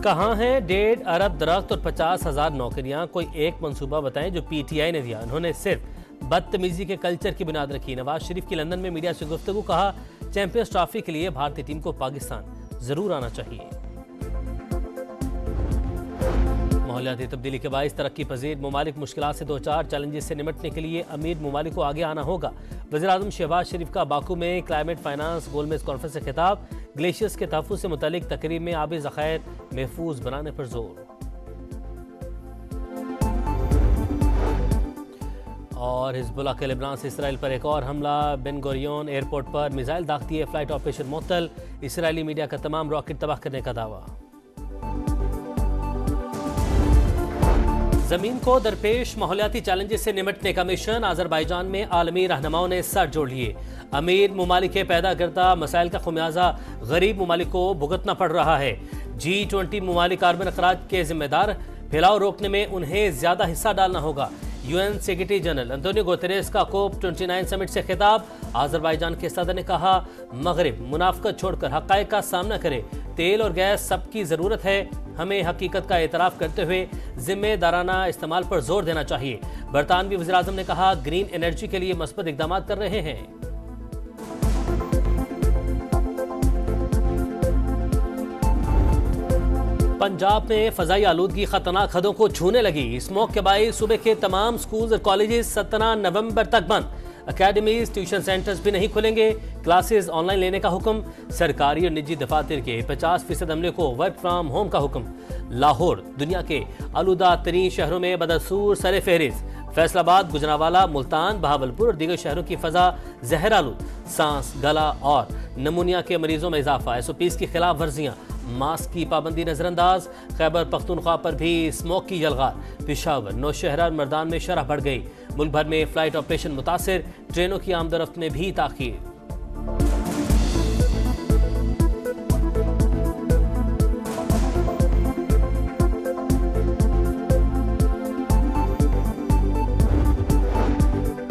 कहाँ हैं 1.5 अरब दरख्त और 50,000 नौकरियां? कोई एक मंसूबा बताएं जो पीटीआई ने दिया। उन्होंने सिर्फ बदतमीजी के कल्चर की बुनियाद रखी। नवाज शरीफ की लंदन में मीडिया से गुफ्तगू, कहा चैंपियंस ट्रॉफी के लिए भारतीय टीम को पाकिस्तान जरूर आना चाहिए। माहौलियाती तब्दीली के बाइस तरक्की पजीर ममालिक मुश्किलात से दो चार चैलेंजेस से निपटने के लिए अमीर ममालिक को आगे आना होगा। वज़ीर-ए-आज़म शहबाज शरीफ का बाकू में क्लाइमेट फाइनेंस गोलमेज कॉन्फ्रेंस से खिताब। ग्लेशियर्स के तहफ़्फ़ुज़ से मुतालिक तकरीब में आबी ज़खायर महफूज बनाने पर जोर। और हिज़्बुल्लाह के लेबनान से इसराइल पर एक और हमला। बेन गुरियोन एयरपोर्ट पर मिसाइल दागती है, फ्लाइट ऑपरेशन मुअत्तल। इसराइली मीडिया का तमाम रॉकेट तबाह करने का दावा। जमीन को दरपेश माहौलियाती चैलेंजेस से निपटने का मिशन। अज़रबैजान में आलमी रहनुमाओं ने सर जोड़ लिए। अमीर ममालिक के पैदा करता मसाइल का खुमियाजा गरीब ममालिक को भुगतना पड़ रहा है। G20 ममालिक कार्बन अखराज के जिम्मेदार, फैलाव रोकने में उन्हें ज्यादा हिस्सा डालना होगा। UN secretary general Antonio Guterres का COP29 समिट से खिताब। अज़रबैजान के सदर ने कहा मगरिब मुनाफकत छोड़कर हक़ाइक़ का सामना करे। तेल और गैस सबकी ज़रूरत है, हमें हकीकत का एतराफ़ करते हुए जिम्मेदाराना इस्तेमाल पर जोर देना चाहिए। बरतानवी वज़ीर-ए-आज़म ने कहा ग्रीन एनर्जी के लिए मस्बत इक़दाम कर रहे हैं। पंजाब में फजाई आलूदगी खतरनाक हदों को छूने लगी। स्मोक के बाइस सूबे के तमाम स्कूल और कॉलेजेस 17 नवंबर तक बंद। अकेडमीज ट्यूशन सेंटर्स भी नहीं खुलेंगे। क्लासेस ऑनलाइन लेने का हुक्म। सरकारी और निजी दफातर के 50% अमले को वर्क फ्राम होम का हुक्म। लाहौर दुनिया के आलूदा तरीन शहरों में बदसूर सरे फहरिस्त। फैसलाबाद, गुजरांवाला, मुल्तान, बहावलपुर और दीगर शहरों की फजा जहर आलूद। सांस, गला और नमूनिया के मरीजों में इजाफा। SOPs की खिलाफ वर्जियाँ, मास्क की पाबंदी नजरअंदाज। खैबर पख्तूनख्वा पर भी स्मोक की यलगार। पेशावर, नौशहरा और मर्दान में शरह बढ़ गई। मुल्क भर में फ्लाइट ऑपरेशन मुतासिर। ट्रेनों की आमदरफ्त में भी ताखीर।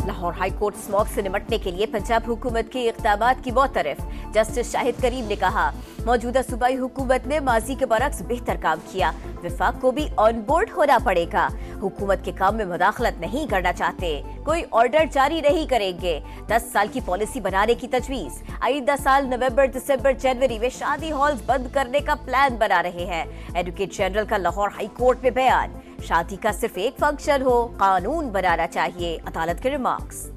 लाहौर हाई कोर्ट स्मॉग से निपटने के लिए पंजाब हुकूमत के इक़दामात की मुतरफ। जस्टिस शाहिद करीम ने कहा मौजूदा सूबाई हुकूमत ने माजी के बरक्स बेहतर काम किया। विफाक को भी ऑन बोर्ड होना पड़ेगा। हुकूमत के काम में मुदाखलत नहीं करना चाहते, कोई ऑर्डर जारी नहीं करेंगे। 10 साल की पॉलिसी बनाने की तजवीज। आइंदा साल नवंबर, दिसंबर, जनवरी में शादी हॉल्स बंद करने का प्लान बना रहे हैं। एडवोकेट जनरल का लाहौर हाई कोर्ट में बयान। शादी का सिर्फ एक फंक्शन हो, कानून बनाना चाहिए। अदालत के रिमार्क्स।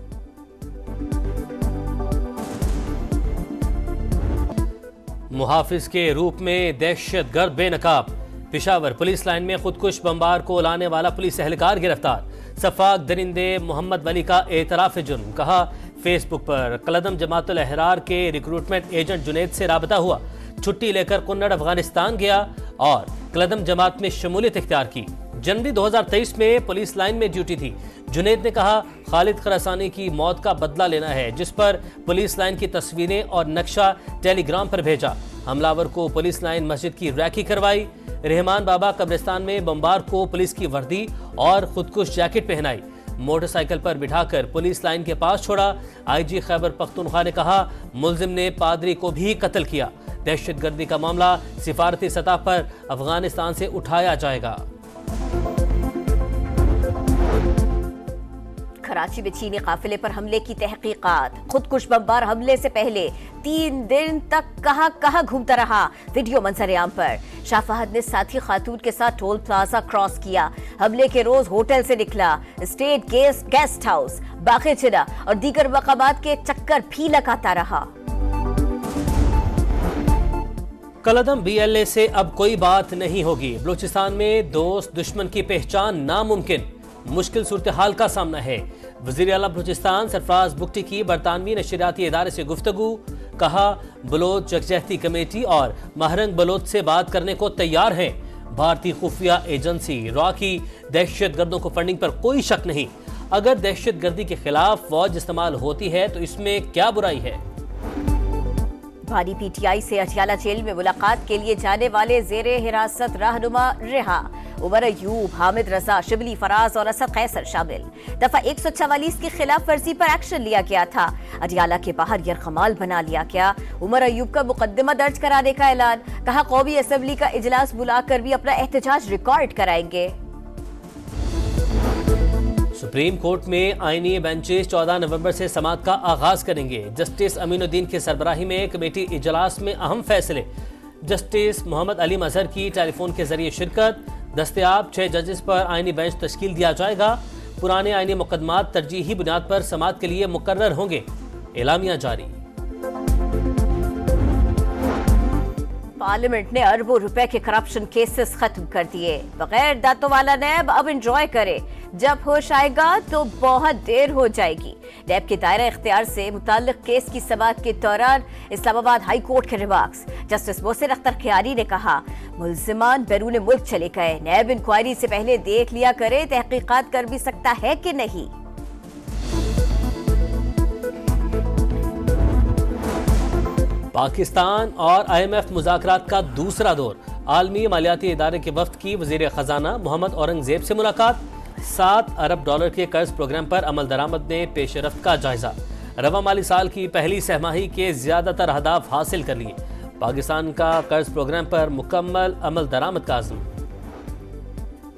मुहाफिज के रूप में दहशतगर्द बेनकाब। पेशावर पुलिस लाइन में खुदकुश बमबार को लाने वाला पुलिस एहलकार गिरफ्तार। सफाक दरिंदे मोहम्मद वली का एतराफ जुर्म। कहा फेसबुक पर कलदम जमातुल अहरार के रिक्रूटमेंट एजेंट जुनैद से राबता हुआ। छुट्टी लेकर कुन्नड़ अफगानिस्तान गया और कलदम जमात में शमूलियत इख्तियार की। जनवरी 2023 में पुलिस लाइन में ड्यूटी थी। जुनैद ने कहा खालिद खरासानी की मौत का बदला लेना है, जिस पर पुलिस लाइन की तस्वीरें और नक्शा टेलीग्राम पर भेजा। हमलावर को पुलिस लाइन मस्जिद की रैकी करवाई। रहमान बाबा कब्रिस्तान में बमबार को पुलिस की वर्दी और खुदकुश जैकेट पहनाई। मोटरसाइकिल पर बिठाकर पुलिस लाइन के पास छोड़ा। IG खैबर पख्तूनख्वा ने कहा मुल्जिम ने पादरी को भी कत्ल किया। दहशतगर्दी का मामला सिफारती सतह पर अफगानिस्तान से उठाया जाएगा। कराची में चीनी काफिले पर हमले की तहकीकात। खुदकुश बमबार हमले से पहले 3 दिन तक कहां घूमता रहा, वीडियो मंजर-ए-आम पर। शाह फहद ने साथी खातून के साथ टोल प्लाजा क्रॉस किया। हमले के रोज होटल से निकला। स्टेट गेस्ट हाउस, बाग़-ए-चिना और दीगर मकामात के चक्कर भी लगाता रहा। कलदम BLA से अब कोई बात नहीं होगी। बलूचिस्तान में दोस्त दुश्मन की पहचान नामुमकिन। मुश्किल सूरत हाल का सामना है। वज़ीर आला बलूचिस्तान सरफराज बुगटी की बरतानवी नशरियाती इदारे से गुफ्तगू। कहा बलोच यकजहती कमेटी और महरंग बलोच से बात करने को तैयार हैं। भारतीय खुफिया एजेंसी रॉ की दहशतगर्दों को फंडिंग पर कोई शक नहीं। अगर दहशतगर्दी के खिलाफ फौज इस्तेमाल होती है तो इसमें क्या बुराई है। भारी PTI से अटियाला जेल में मुलाकात के लिए जाने वाले जेरे हिरासत रहनुमा रिहा। उमर अयूब, हामिद रजा, शिबली फराज और असद कैसर शामिल। दफा 144 की खिलाफ वर्जी पर एक्शन लिया गया था। अडियाला के बाहर यरगमाल बना लिया गया। उमर अयूब का मुकदमा दर्ज कराने का ऐलान, कहा कौमी असेंबली का इजलास बुलाकर भी अपना एहतजाज रिकॉर्ड कराएंगे। सुप्रीम कोर्ट में आईनी बेंचेस 14 नवंबर से समाअत का आगाज करेंगे। जस्टिस अमीनुद्दीन की सरबराही में कमेटी इजलास में अहम फैसले। जस्टिस मोहम्मद अली मजहर की टेलीफोन के जरिए शिरकत। दस्तयाब 6 जजेस पर आईनी बेंच तश्कील दिया जाएगा। पुराने आईनी मुकदमात तरजीही बुनियाद पर समाअत के लिए मुकर्रर होंगे। एलामिया जारी। पार्लियामेंट ने अरबों रुपए के करप्शन केसेस खत्म कर दिए। बगैर दांतों वाला नैब अब एंजॉय करे, जब होश आएगा तो बहुत देर हो जाएगी। नैब के दायरा इख्तियार से मुताल्लिक केस की समाअत के दौरान इस्लामाबाद हाई कोर्ट के रिमार्क्स। जस्टिस मोहसिन अख्तर खियारी ने कहा, मुल्जिमान बैरून मुल्क चले गए, नैब इंक्वायरी से पहले देख लिया करे तहकीकात कर भी सकता है कि नहीं। पाकिस्तान और IMF मुज़ाकरात का दूसरा दौर। आलमी मालियाती इदारे के वफ्द की वज़ीर ख़जाना मोहम्मद औरंगज़ेब से मुलाकात। 7 अरब डॉलर के कर्ज प्रोग्राम पर अमल दरामद में पेशरफ्त का जायजा। रवा माली साल की पहली सहमाही के ज्यादातर अहदाफ हासिल कर लिए। पाकिस्तान का कर्ज प्रोग्राम पर मुकम्मल अमल दरामद का आज़म।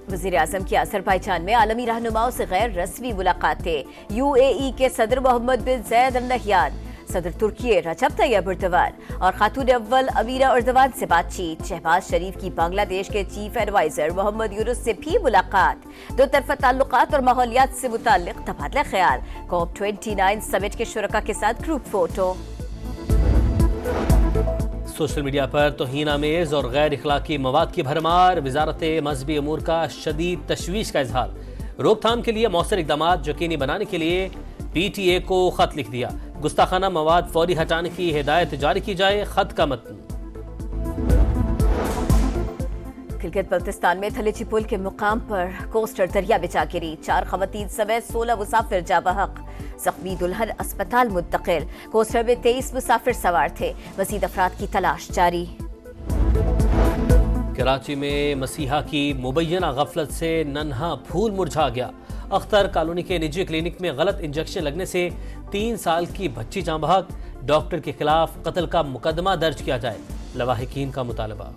वज़ीर आज़म की अज़रबैजान में आलमी रहनुमाओं से गैर रस्मी मुलाकातें। UAE के सदर मोहम्मद बिन ज़ैद अल नहयान, सदर तुर्की रजब तैयब एर्दोगान और खातून अव्वल अमीरा एर्दोगान से बातचीत। शहबाज शरीफ की बांग्लादेश के चीफ एडवाइजर मोहम्मद यूनुस से भी मुलाकात। दो तरफा ताल्लुकात और माहौलियात से मुताल्लिक तबादला ख्याल। COP29 समिट के शुरका के साथ ग्रुप फोटो। सोशल मीडिया पर तौहीन आमेज और गैर इखलाकी मवाद की भरमार। वजारत मजहबी अमूर का शदीद तशवीश का इजहार। रोकथाम के लिए मौसर इकदाम यकीनी बनाने के लिए PTA को खत लिख दिया। गुस्ताखाना मवाद फौरी हटाने की हिदायत जारी की जाए। खत का मतन। गिलगित बल्तिस्तान में थलेची पुल के मुकाम पर कोस्टर दरिया में जा गिरी। 4 खवातीन समेत 16 मुसाफिर जा बहक। जख्मी दुल्हन अस्पताल मुंतकिल। कोस्टर में 23 मुसाफिर सवार थे। मजीद अफराद की तलाश जारी। कराची में मसीहा की मुबैना गफलत से नन्हा फूल मुरझा गया। अख्तर कॉलोनी के निजी क्लिनिक में गलत इंजेक्शन लगने से 3 साल की बच्ची जाँ बहक। डॉक्टर के खिलाफ कत्ल का मुकदमा दर्ज किया जाए। लवाहिकीन का मुतालबा।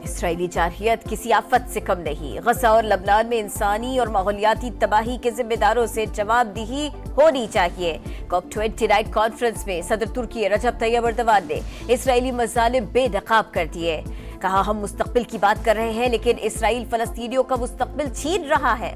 इसराइली जारहियत किसी आफत से कम नहीं। गजा और लबनान में इंसानी और माहौलियाती तबाही के जिम्मेदारों से जवाबदेही होनी चाहिए। COP29 कॉन्फ्रेंस में सदर तुर्की रजब तैयब एर्दोगान ने इसराइली मज़ालिम बेनकाब कर दिए। कहा, हम मुस्तकबिल की बात कर रहे हैं लेकिन इसराइल फलस्तीनियों का मुस्तकबिल छीन रहा है।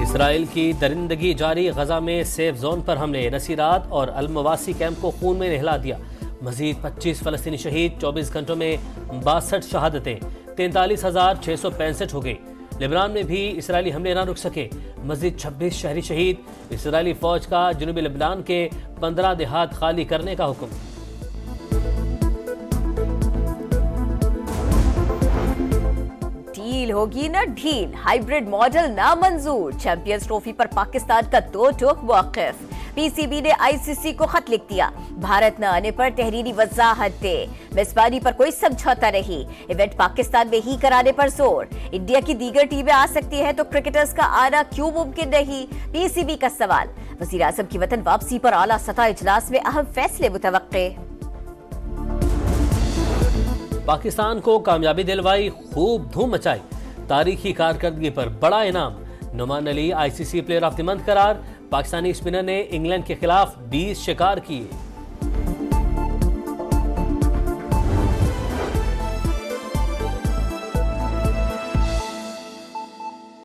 इसराइल की दरिंदगी जारी। गजा में सेफ जोन पर हमले। नसीरात और अलमवासी कैंप को खून में नहला दिया। मजीद 25 फलस्तीनी शहीद। 24 घंटों में 62 शहादतें। 43,665 हो गई। लेबनान में भी इसराइली हमले ना रुक सके। मजीद 26 शहरी शहीद। इसराइली फौज का जनूबी लेबनान के 15 देहात खाली करने का हुक्म। डील होगी ना ढील। हाइब्रिड मॉडल ना मंजूर। चैंपियंस ट्रॉफी पर पाकिस्तान का 2 टोक मौक़िफ़। PCB ने ICC को खत लिख दिया। भारत न आने पर तहरीरी वजाहत दे। मेजबानी पर कोई समझौता नहीं। इवेंट पाकिस्तान में ही कराने पर जोर। इंडिया की दीगर टीमें आ सकती है तो क्रिकेटर्स का आना क्यों मुमकिन नहीं? PCB का सवाल। वज़ीर आज़म की वतन वापसी पर आला सतह इजलास में अहम फैसले मुतवक्के। पाकिस्तान को कामयाबी दिलवाई, खूब धूम मचाई। तारीखी कारकर्दगी पर बड़ा इनाम। Noman Ali ICC player of the month करार। पाकिस्तानी स्पिनर ने इंग्लैंड के खिलाफ 20 शिकार किए।